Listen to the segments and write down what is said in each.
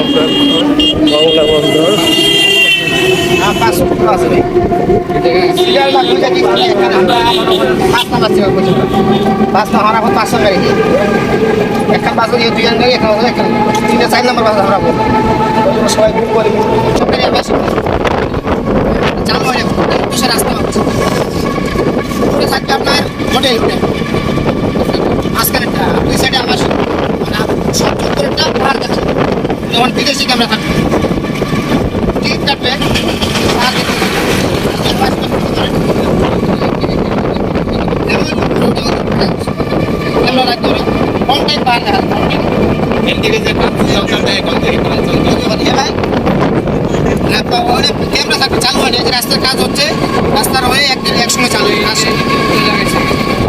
বাংলা বন্দর। পাঁচটা হারাবো 500 গাড়ি একটা বাস দিয়ে 2 জন গাড়ি একটা 4 নম্বর বাস হারাবো সবাই বুক করে চালু হয়ে যাবে রাস্তা পুরো থাকবে আপনার হোটেল আজকের একটা দুই সাইডে আবাস সব চত্বরটা পাহাড় যাচ্ছে যেমন বিদেশি ক্যামেরা থাকবে টিকিট কাটবে ক্যামেরা রাখতে হবে কম টাইম পাহাড় দেখা ক্যামেরা থাকবে চালু হয়নি রাস্তার কাজ হচ্ছে রাস্তার হয়ে একসঙ্গে চালু হয়ে আসে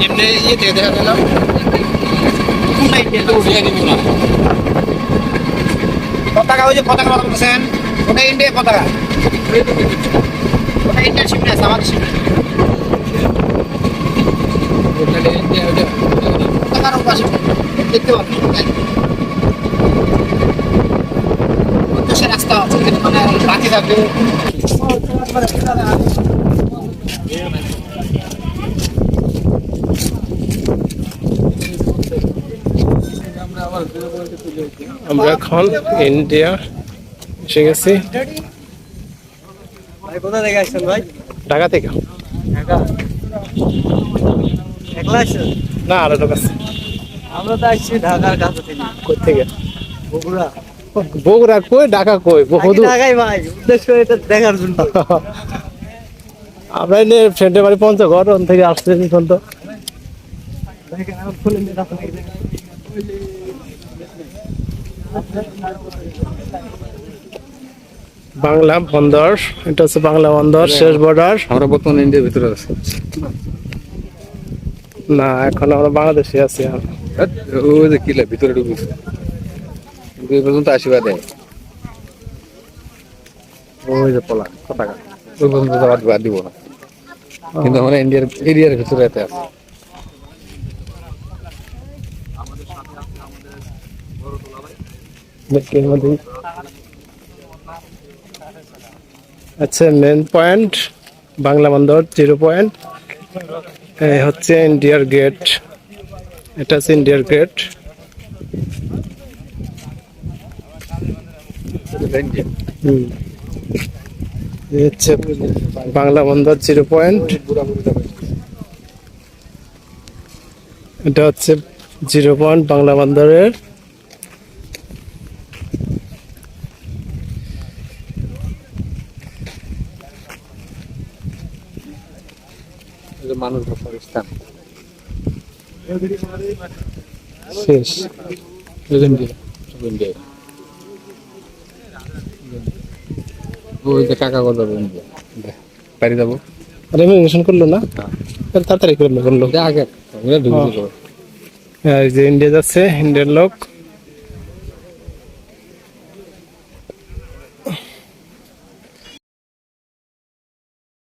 এমনি ইয়ে থেকে দেখা গেল পতাকা ওই যে পতাকা কথা বলছেন ওটা ইন্ডিয়া পতাকা ওটা ইন্ডিয়ার শিপ আছে আমাদের শিপ পতাকার পাশে দেখতে পাবেন সে রাস্তা আছে মানে বাকি থাকবে আমরা এখন ইন্ডিয়া এসে গেছি। কোথা থেকে আসছেন ভাই? ঢাকা থেকে। একলা আসছেন? না আরো লোক আছে। আমরা তো আসছি ঢাকার কাছে থেকে। কই থেকে? বগুড়া। বগুড়া কই ঢাকা কই? ঢাকাই ভাই উদ্দেশ্য এটা দেখার জন্য। আমরা এনে ফ্রেন্ডের বাড়ি পঞ্চগড় ওখান থেকে আসছি এখন তো। বাংলা বন্দর, এটা হচ্ছে বাংলা বন্দর শেষ বর্ডার। আমরা বর্তমানে ইন্ডিয়ার ভিতরে আছি না এখন আমরা বাংলাদেশে আছি। ওই যে কিলা ভিতরে ঢুকেছে এই পর্যন্ত আসিবা দেয় ওই যে পলা পতাকা ওই পর্যন্ত যাওয়া দিব না কিন্তু আমরা ইন্ডিয়ার এরিয়ার ভিতরে এতে আছে আচ্ছা মেন পয়েন্ট বাংলা বন্দর 0 পয়েন্ট হচ্ছে ইন্ডিয়ার গেট। এটা হচ্ছে ইন্ডিয়ার গেট। হচ্ছে বাংলা বন্দর 0 পয়েন্ট। এটা হচ্ছে 0 পয়েন্ট বাংলা বন্দরের। মানুষ বসার স্থান শেষ ওই যে কাকা কথা বাড়ি যাবো রেমিগ্রেশন করলো না তাড়াতাড়ি করলো আগে হ্যাঁ যে ইন্ডিয়া যাচ্ছে ইন্ডিয়ার লোক।